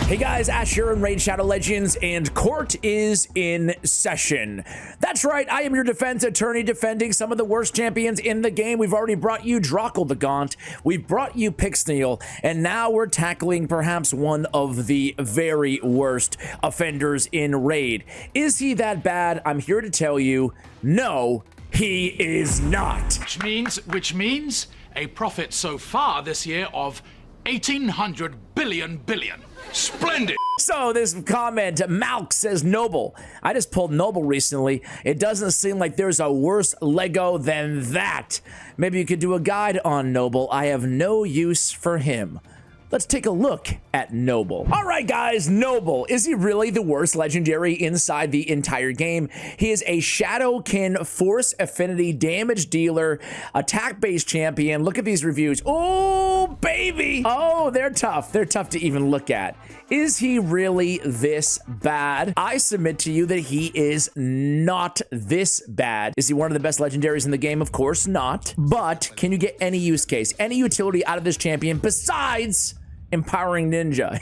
Hey guys, Ash here in Raid Shadow Legends, and court is in session. That's right, I am your defense attorney defending some of the worst champions in the game. We've already brought you Drockle the Gaunt, we've brought you Pixneal, and now we're tackling perhaps one of the very worst offenders in Raid. Is he that bad? I'm here to tell you, no, he is not. Which means a profit so far this year of 1,800 billion. Splendid! So this comment, Malk says Nobel. I just pulled Nobel recently. It doesn't seem like there's a worse Lego than that. Maybe you could do a guide on Nobel. I have no use for him. Let's take a look at Nobel. All right, guys, Nobel. Is he really the worst legendary inside the entire game? He is a Shadowkin Force Affinity damage dealer, attack-based champion. Look at these reviews. Oh, baby. Oh, they're tough. They're tough to even look at. Is he really this bad? I submit to you that he is not this bad. Is he one of the best legendaries in the game? Of course not. But can you get any use case, any utility out of this champion besides empowering ninja?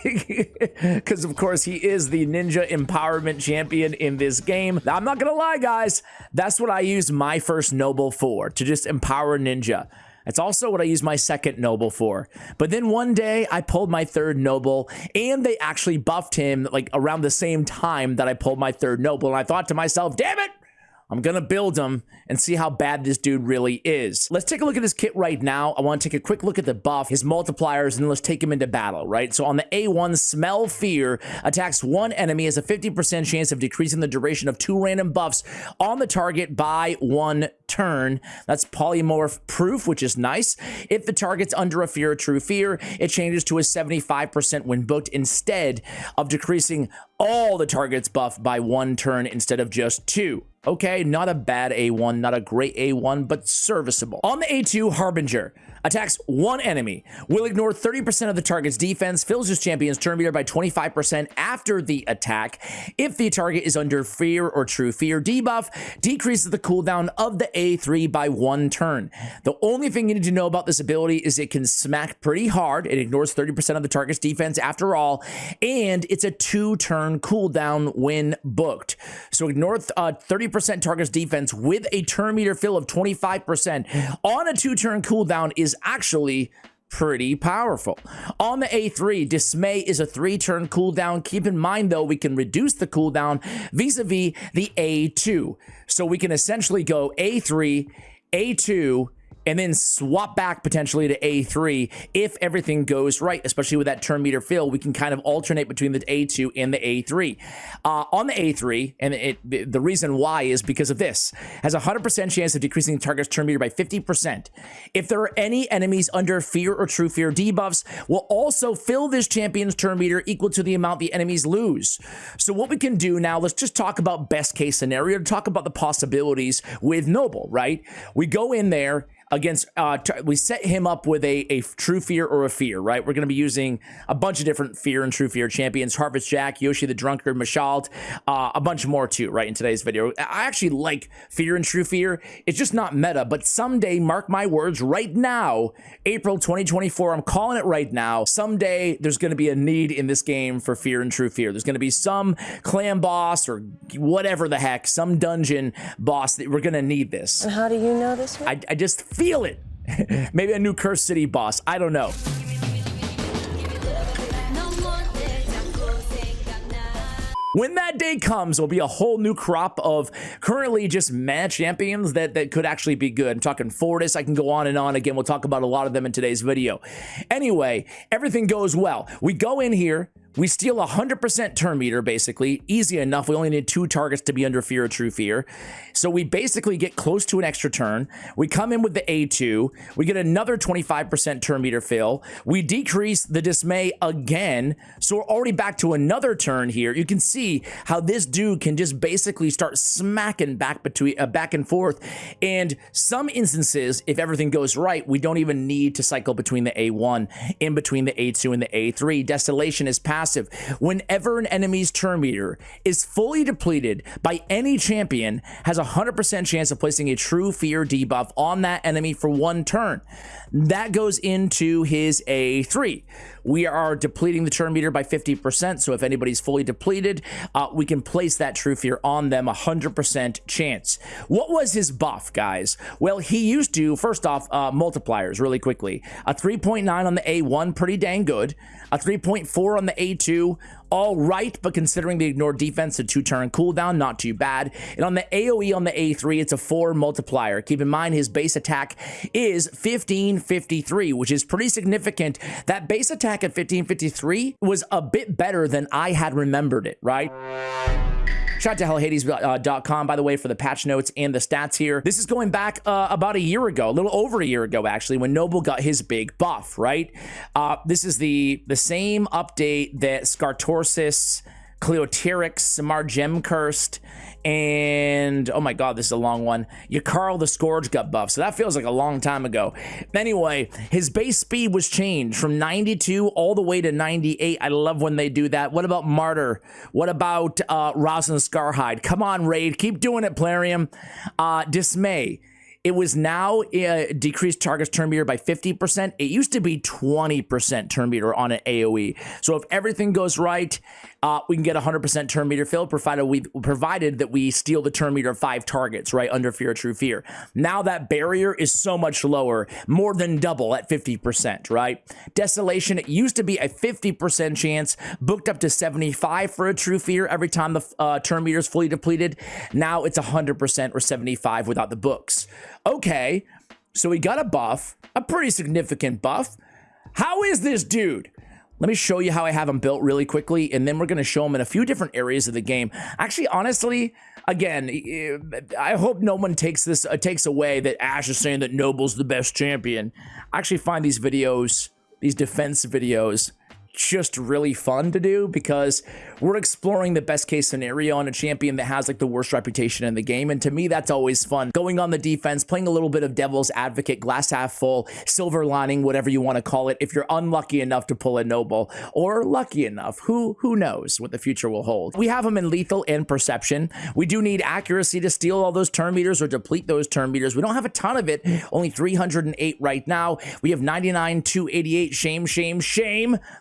Because of course he is the ninja empowerment champion in this game. Now, I'm not gonna lie, guys, that's what I used my first Nobel for, to just empower ninja. That's also what I used my second Nobel for. But then one day I pulled my third Nobel, and they actually buffed him like around the same time that I pulled my third Nobel, and I thought to myself, damn it, I'm gonna build him and see how bad this dude really is. Let's take a look at his kit right now. I want to take a quick look at the buff, his multipliers, and let's take him into battle, right? So on the A1, Smell Fear attacks one enemy, has a 50% chance of decreasing the duration of 2 random buffs on the target by 1 turn. That's polymorph proof, which is nice. If the target's under a fear or true fear, it changes to a 75% when booked, instead of decreasing all the target's buff by 1 turn instead of just 2. Okay, not a bad A1, not a great A1, but serviceable. On the A2, Harbinger attacks one enemy, will ignore 30% of the target's defense, fills his champion's turn meter by 25% after the attack. If the target is under fear or true fear debuff, decreases the cooldown of the A3 by 1 turn. The only thing you need to know about this ability is it can smack pretty hard. It ignores 30% of the target's defense after all, and it's a 2-turn cooldown when booked. So ignore 30% target's defense with a turn meter fill of 25% on a 2-turn cooldown is actually pretty powerful. On the A3, Dismay is a 3-turn cooldown. Keep in mind, though, we can reduce the cooldown vis-a-vis the A2. So we can essentially go A3, A2, and then swap back potentially to A3 if everything goes right, especially with that turn meter fill. We can kind of alternate between the A2 and the A3. On the A3, and the reason why is because of this, has a 100% chance of decreasing the target's turn meter by 50%. If there are any enemies under fear or true fear debuffs, will also fill this champion's turn meter equal to the amount the enemies lose. So what we can do now, let's just talk about best case scenario, to talk about the possibilities with Nobel, right? We go in there against, we set him up with a true fear or a fear, right? We're going to be using a bunch of different fear and true fear champions, Harvest Jack, Yoshi the Drunkard, Mashalt, a bunch more too, right, in today's video. I actually like fear and true fear. It's just not meta, but someday, mark my words, right now, April 2024, I'm calling it right now, someday there's going to be a need in this game for fear and true fear. There's going to be some clan boss or whatever the heck, some dungeon boss that we're going to need this. And how do you know this one? I just feel it. Maybe a new Cursed City boss. I don't know. When that day comes, there'll be a whole new crop of currently just mad champions that could actually be good. I'm talking Fortis. I can go on and on. Again, we'll talk about a lot of them in today's video. Anyway, everything goes well. We go in here. We steal 100% turn meter, basically. Easy enough. We only need 2 targets to be under fear or true fear. So we basically get close to an extra turn. We come in with the A2. We get another 25% turn meter fill. We decrease the dismay again. So we're already back to another turn here. You can see how this dude can just basically start smacking back and forth. And some instances, if everything goes right, we don't even need to cycle between the A1, in between the A2 and the A3. Desolation is passed. massive. Whenever an enemy's turn meter is fully depleted by any champion, has a 100% chance of placing a true fear debuff on that enemy for 1 turn. That goes into his A3. We are depleting the turn meter by 50%, so if anybody's fully depleted, we can place that true fear on them, 100% chance. What was his buff, guys? Well, he used to, first off, multipliers really quickly. A 3.9 on the A1, pretty dang good. A 3.4 on the A2, all right, but considering the ignored defense, a 2-turn cooldown, not too bad. And on the AoE on the A3, it's a 4 multiplier. Keep in mind his base attack is 1553, which is pretty significant. That base attack at 1553 was a bit better than I had remembered it, right? Shout out to hellhades.com, by the way, for the patch notes and the stats here. This is going back about a year ago, a little over a year ago, actually, when Nobel got his big buff, right? This is the same update that Scartorsis, Cleoterix, Margem Cursed, and oh my god, this is a long one. Yakarl the Scourge got buffed, so that feels like a long time ago. Anyway, his base speed was changed from 92 all the way to 98. I love when they do that. What about Martyr? What about Rosin Scarhide? Come on, Raid, keep doing it, Plarium. Dismay. It was now decreased target's turn meter by 50%. It used to be 20% turn meter on an AoE. So if everything goes right, we can get 100% turn meter fill, provided that we steal the turn meter of 5 targets, right, under Fear of True Fear. Now that barrier is so much lower, more than double at 50%, right? Desolation, it used to be a 50% chance, booked up to 75 for a True Fear every time the turn meter is fully depleted. Now it's 100% or 75 without the books. Okay, so we got a buff, a pretty significant buff. How is this dude? Let me show you how I have him built really quickly, and then we're going to show him in a few different areas of the game. Actually, honestly, again, I hope no one takes away that Ash is saying that Nobel's the best champion. I actually find these videos, these defense videos, just really fun to do because we're exploring the best case scenario on a champion that has like the worst reputation in the game, and to me that's always fun. Going on the defense, playing a little bit of devil's advocate, glass half full, silver lining, whatever you want to call it, if you're unlucky enough to pull a Nobel, or lucky enough, who knows what the future will hold. We have him in lethal and perception. We do need accuracy to steal all those turn meters or deplete those turn meters. We don't have a ton of it, only 308 right now. We have 99, 288, shame,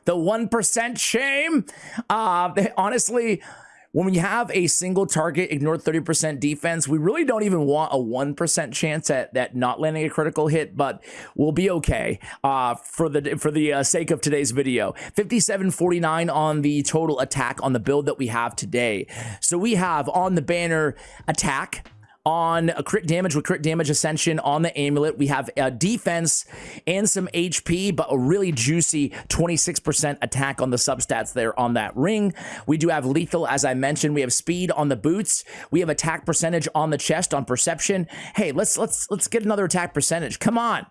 the 1% shame. Honestly, when we have a single target, ignore 30% defense, we really don't even want a 1% chance at that not landing a critical hit, but we'll be okay for the sake of today's video. 5749 on the total attack on the build that we have today. So we have on the banner attack, on a crit damage with crit damage ascension on the amulet. We have a defense and some HP, but a really juicy 26% attack on the substats there on that ring. We do have lethal, as I mentioned. We have speed on the boots. We have attack percentage on the chest on perception. Hey, let's get another attack percentage. Come on.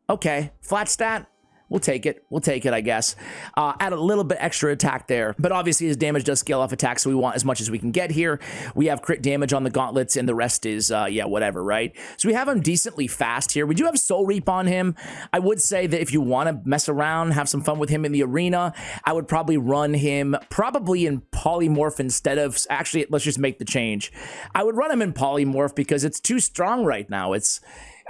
Okay, flat stat. We'll take it, I guess. Add a little bit extra attack there. But obviously his damage does scale off attack, so we want as much as we can get here. We have crit damage on the gauntlets, and the rest is, yeah, whatever, right? So we have him decently fast here. We do have Soul Reap on him. I would say that if you want to mess around, have some fun with him in the arena, I would probably run him probably in Polymorph instead of... Actually, let's just make the change. I would run him in Polymorph because it's too strong right now.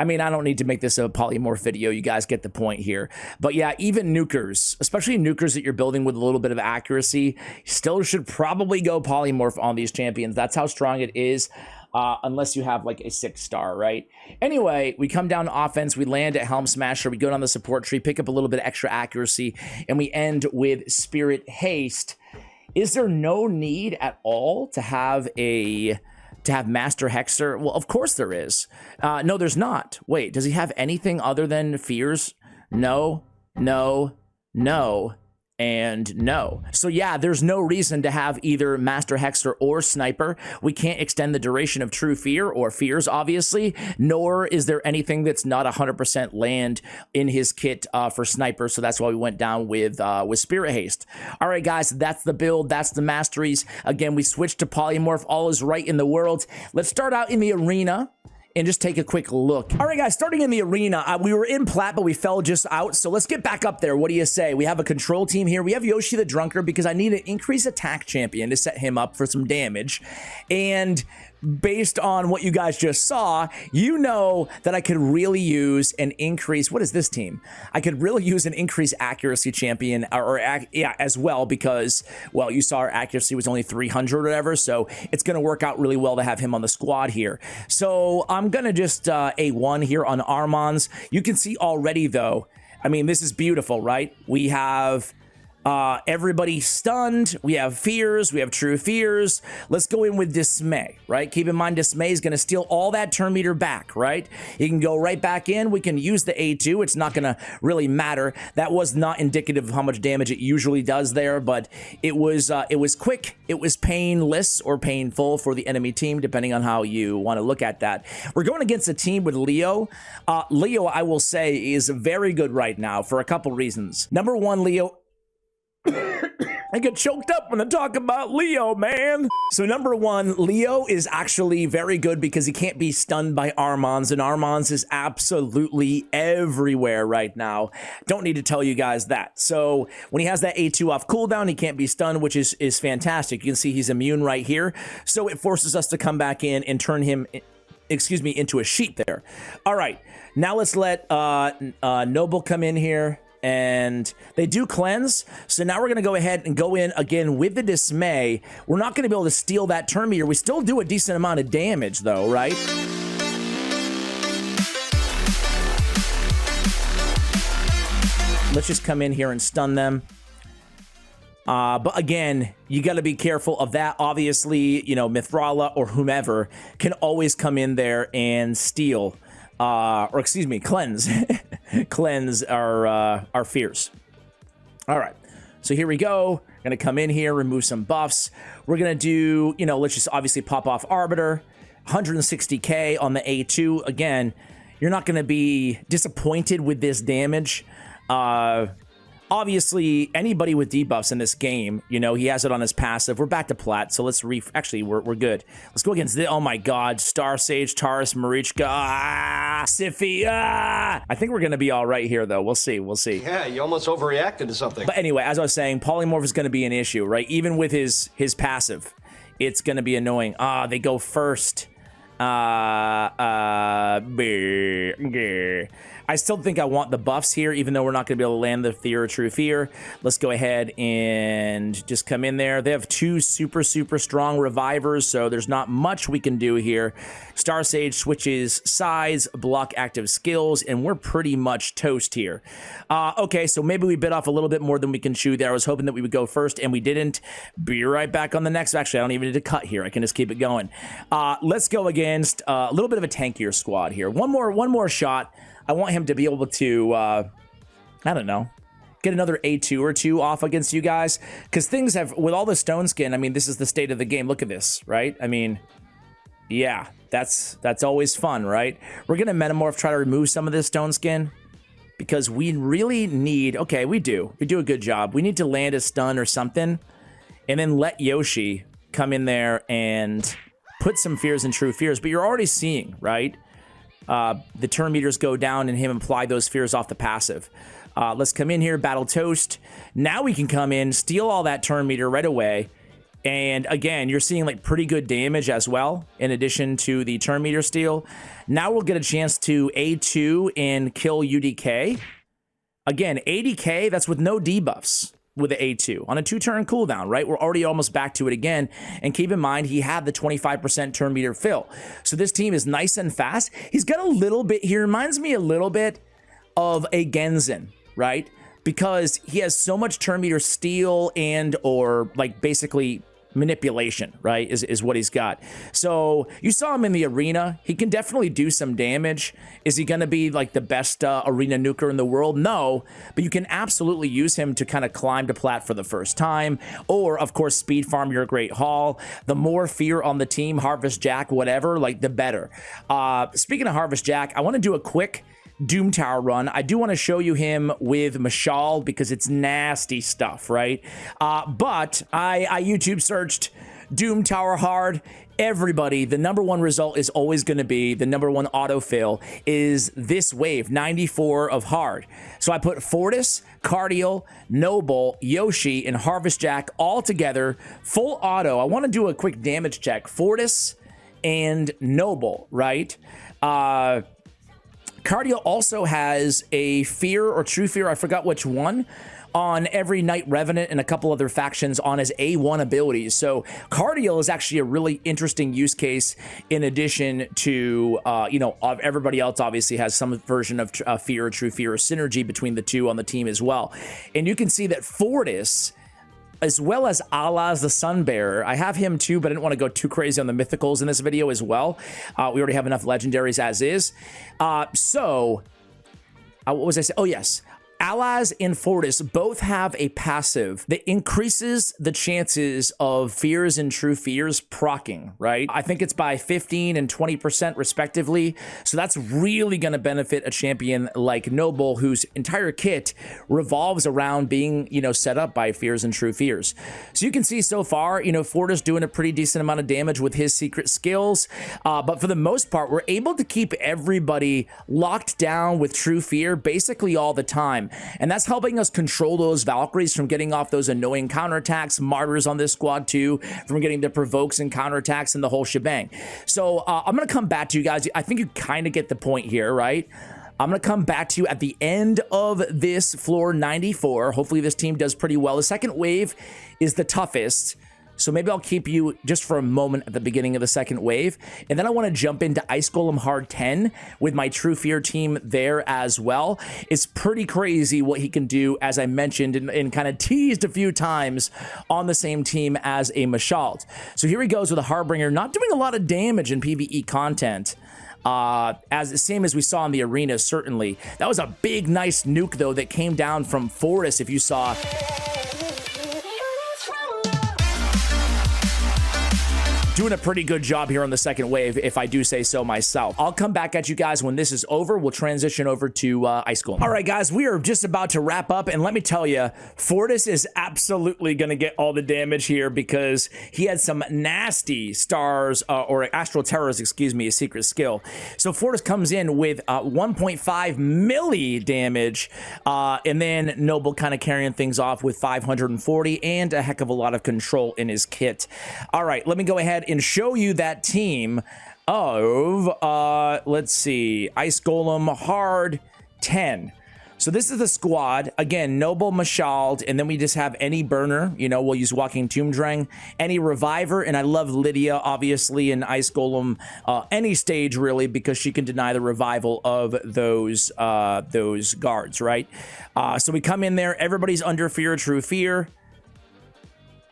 I mean, I don't need to make this a polymorph video. You guys get the point here. But yeah, even nukers, especially nukers that you're building with a little bit of accuracy, still should probably go polymorph on these champions. That's how strong it is, unless you have like a 6-star, right? Anyway, we come down to offense. We land at Helm Smasher. We go down the support tree, pick up a little bit of extra accuracy, and we end with Spirit Haste. Is there no need at all to have Master Hexer? Well, of course there is. No, there's not. Wait, does he have anything other than fears? No, and no. So yeah, there's no reason to have either Master Hexer or Sniper. We can't extend the duration of True Fear or Fears, obviously, nor is there anything that's not 100% land in his kit for Sniper, so that's why we went down with Spirit Haste. All right, guys, that's the build. That's the Masteries. Again, we switched to Polymorph. All is right in the world. Let's start out in the arena. and just take a quick look. All right, guys, starting in the arena, we were in plat, but we fell just out. So let's get back up there. What do you say? We have a control team here. We have Yoshi the Drunkard because I need an increased attack champion to set him up for some damage. And based on what you guys just saw, you know that I could really use an increase. What is this team? I could really use an increased accuracy champion yeah, as well, because, well, you saw our accuracy was only 300 or whatever. So it's going to work out really well to have him on the squad here. So I'm going to just A1 here on Armand's. You can see already, though, I mean, this is beautiful, right? We have everybody stunned. We have fears. We have true fears. Let's go in with dismay, right? Keep in mind, dismay is going to steal all that turn meter back, right? You can go right back in. We can use the A2. It's not going to really matter. That was not indicative of how much damage it usually does there, but it was quick. It was painless or painful for the enemy team, depending on how you want to look at that. We're going against a team with Leo. Leo, I will say, is very good right now for a couple reasons. Number one, Leo, I get choked up when I talk about Leo, man. So number one, Leo is actually very good because he can't be stunned by Armand's, and Armand's is absolutely everywhere right now. Don't need to tell you guys that. So when he has that A2 off cooldown, he can't be stunned, which is fantastic. You can see he's immune right here. So it forces us to come back in and turn him, excuse me, into a sheep there. All right, now let's let Nobel come in here. And they do cleanse, so now we're going to go ahead and go in again with the dismay. We're not going to be able to steal that turn meter. We still do a decent amount of damage, though, right? Let's just come in here and stun them. But again, you got to be careful of that. Obviously, you know, Mithrala or whomever can always come in there and steal. Or excuse me, cleanse, cleanse our fears. All right, so here we go. Gonna come in here, remove some buffs. We're gonna do, you know, let's just obviously pop off Arbiter, 160k on the A2. Again, you're not gonna be disappointed with this damage. Obviously, anybody with debuffs in this game, you know, he has it on his passive. We're back to plat, so let's actually, we're good. Let's go against oh my god, Star Sage, Taurus, Marichka, Siffy, I think we're gonna be all right here, though. We'll see, we'll see. Yeah, you almost overreacted to something. But anyway, as I was saying, Polymorph is gonna be an issue, right? Even with his passive, it's gonna be annoying. They go first. I still think I want the buffs here, even though we're not going to be able to land the Fear or True Fear. Let's go ahead and just come in there. They have two super strong revivers, so there's not much we can do here. Star Sage switches sides, block active skills, and we're pretty much toast here. Okay, so maybe we bit off a little bit more than we can chew there. I was hoping that we would go first, and we didn't. Be right back on the next. Actually, I don't even need to cut here. I can just keep it going. Let's go against a little bit of a tankier squad here. One more shot. I want him to be able to, I don't know, get another A2 or two off against you guys. Because things have, with all the stone skin, I mean, this is the state of the game. Look at this, right? I mean, yeah, that's always fun, right? We're going to metamorph, try to remove some of this stone skin. Because we really need, okay, we do a good job. We need to land a stun or something. And then let Yoshi come in there and put some fears and true fears. But you're already seeing, right? The turn meters go down and him apply those fears off the passive. Let's come in here, battle toast. Now we can come in, steal all that turn meter right away. And again, you're seeing like pretty good damage as well, in addition to the turn meter steal. Now we'll get a chance to A2 and kill UDK. Again, 80k, that's with no debuffs. With the A2 on a 2-turn cooldown, right? We're already almost back to it again. And keep in mind, he had the 25% turn meter fill. So this team is nice and fast. He's got a little bit, he reminds me a little bit of a Genzen, right? Because he has so much turn meter steal and or like basically manipulation, right, is what he's got. So you saw him in the arena. He can definitely do some damage. Is he going to be like the best arena nuker in the world? No, but you can absolutely use him to kind of climb to plat for the first time, or of course speed farm your Great Hall. The more fear on the team, Harvest Jack, whatever, like the better. Speaking of Harvest Jack, I want to do a quick Doom Tower run. I do want to show you him with Mashal because it's nasty stuff, right? But I YouTube searched Doom Tower hard. Everybody, the number one result is always going to be the number one autofill is this wave, 94 of hard. So I put Fortis, Cardial, Noble, Yoshi, and Harvest Jack all together, full auto. I want to do a quick damage check. Fortis and Noble, right? Cardial also has a Fear or True Fear, I forgot which one, on every Knight Revenant and a couple other factions on his A1 abilities. So Cardial is actually a really interesting use case in addition to, everybody else obviously has some version of Fear or True Fear or synergy between the two on the team as well. And you can see that Fortis, as well as Alaz the Sunbearer, I have him too, but I didn't want to go too crazy on the mythicals in this video as well. We already have enough legendaries as is. What was I saying? Oh, yes. Alaz and Fortis both have a passive that increases the chances of Fears and True Fears proccing, right? I think it's by 15 and 20% respectively. So that's really going to benefit a champion like Noble, whose entire kit revolves around being, set up by Fears and True Fears. So you can see so far, Fortis doing a pretty decent amount of damage with his secret skills. But for the most part, we're able to keep everybody locked down with True Fear basically all the time. And that's helping us control those Valkyries from getting off those annoying counterattacks, Martyrs on this squad too, from getting the provokes and counterattacks and the whole shebang. So I'm going to come back to you guys. I think you kind of get the point here, right? I'm going to come back to you at the end of this floor 94. Hopefully this team does pretty well. The second wave is the toughest. So maybe I'll keep you just for a moment at the beginning of the second wave. And then I want to jump into Ice Golem Hard 10 with my True Fear team there as well. It's pretty crazy what he can do, as I mentioned and kind of teased a few times on the same team as a Mashalt. So here he goes with a Harbinger, not doing a lot of damage in PvE content. As the same as we saw in the arena, certainly. That was a big, nice nuke, though, that came down from Fortis, if you saw. Doing a pretty good job here on the second wave, if I do say so myself. I'll come back at you guys when this is over. We'll transition over to Ice Golem. All right, guys, we are just about to wrap up, and let me tell you, Fortis is absolutely going to get all the damage here because he had some nasty stars, or Astral Terrors, excuse me, a secret skill. So Fortis comes in with 1.5 milli damage, and then Noble kind of carrying things off with 540 and a heck of a lot of control in his kit. All right, let me go ahead and show you that team of, let's see, Ice Golem Hard 10. So this is the squad. Again, Noble, Mashald, and then we just have any burner. We'll use Walking Tomb Drang, any Reviver, and I love Lydia, obviously, in Ice Golem, any stage, really, because she can deny the revival of those guards, right? So we come in there. Everybody's under Fear, True Fear.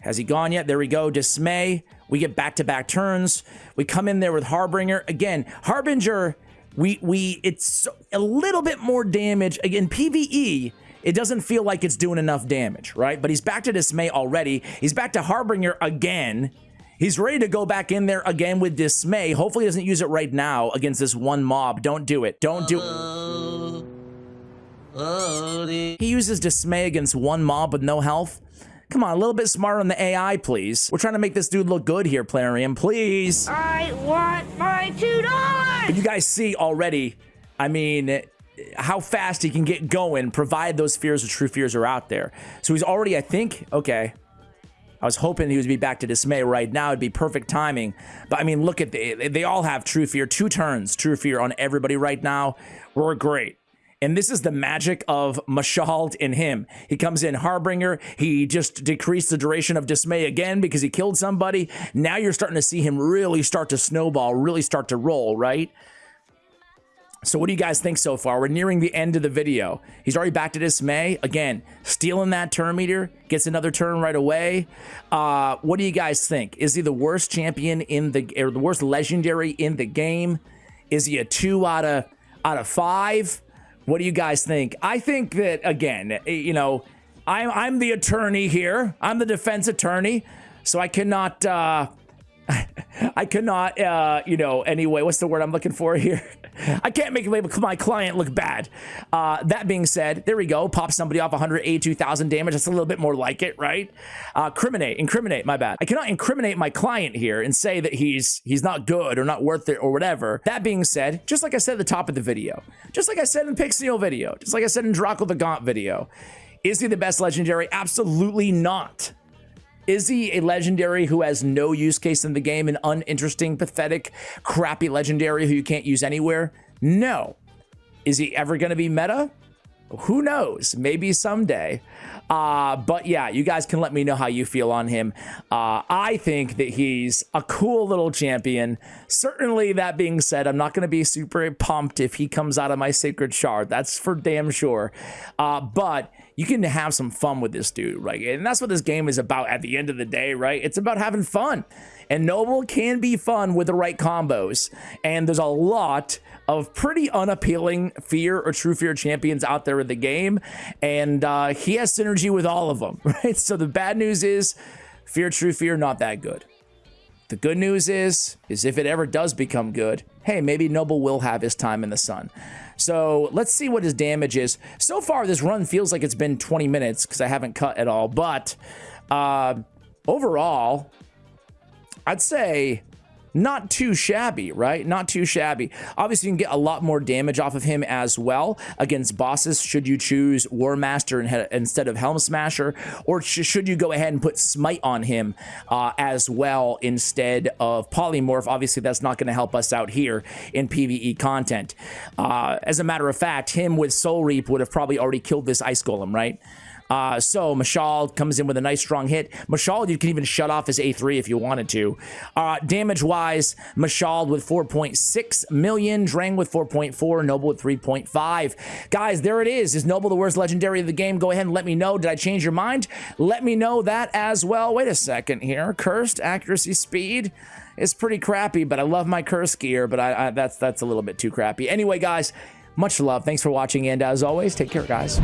Has he gone yet? There we go. Dismay. We get back-to-back turns. We come in there with Harbinger. Again, Harbinger, it's a little bit more damage. Again, PvE, it doesn't feel like it's doing enough damage, right? But he's back to Dismay already. He's back to Harbinger again. He's ready to go back in there again with Dismay. Hopefully he doesn't use it right now against this one mob. Don't do it. Don't do it. He uses Dismay against one mob with no health. Come on, a little bit smarter on the AI, please. We're trying to make this dude look good here, Plarium, please. I want my $2! But you guys see already, I mean, how fast he can get going, provided those Fears or True Fears are out there. So he's already, I think, okay. I was hoping he would be back to Dismay right now. It'd be perfect timing. But I mean, look at, they all have True Fear. 2 turns, True Fear on everybody right now. We're great. And this is the magic of Mashald in him. He comes in Harbinger. He just decreased the duration of Dismay again because he killed somebody. Now you're starting to see him really start to snowball, really start to roll, right? So what do you guys think so far? We're nearing the end of the video. He's already back to Dismay. Again, stealing that turn meter. Gets another turn right away. What do you guys think? Is he the worst champion in or the worst legendary in the game? Is he a 2 out of 5? What do you guys think? I think that, again, I'm the attorney here. I'm the defense attorney. So I cannot, anyway, what's the word I'm looking for here? I can't make my client look bad. That being said, there we go. Pop somebody off 182,000 damage. That's a little bit more like it, right? Incriminate, my bad. I cannot incriminate my client here and say that he's not good or not worth it or whatever. That being said, just like I said at the top of the video, just like I said in Pixel video, just like I said in Draco the Gaunt video, is he the best legendary? Absolutely not. Is he a legendary who has no use case in the game, an uninteresting, pathetic, crappy legendary who you can't use anywhere? No. Is he ever going to be meta? Who knows? Maybe someday. But yeah, you guys can let me know how you feel on him. I think that he's a cool little champion. Certainly, that being said, I'm not going to be super pumped if he comes out of my Sacred Shard. That's for damn sure. But you can have some fun with this dude, right? And that's what this game is about at the end of the day, right? It's about having fun. And Nobel can be fun with the right combos. And there's a lot of pretty unappealing fear or true fear champions out there in the game. And he has synergy with all of them, right? So the bad news is fear, true fear, not that good. The good news is if it ever does become good, hey, maybe Nobel will have his time in the sun. So let's see what his damage is. So far, this run feels like it's been 20 minutes because I haven't cut at all. But overall, I'd say not too shabby, right? Not too shabby. Obviously, you can get a lot more damage off of him as well against bosses should you choose War Master instead of Helm Smasher, or should you go ahead and put Smite on him as well instead of Polymorph. Obviously, that's not going to help us out here in PvE content. As a matter of fact, him with Soul Reap would have probably already killed this Ice Golem, right? So Mashal comes in with a nice strong hit. Mashal, you can even shut off his A3 if you wanted to. Damage-wise, Mashal with 4.6 million, Drang with 4.4, Noble with 3.5. Guys, there it is. Is Noble the worst legendary of the game? Go ahead and let me know. Did I change your mind? Let me know that as well. Wait a second here. Cursed accuracy speed is pretty crappy, but I love my curse gear, but that's a little bit too crappy. Anyway, guys, much love. Thanks for watching, and as always, take care, guys.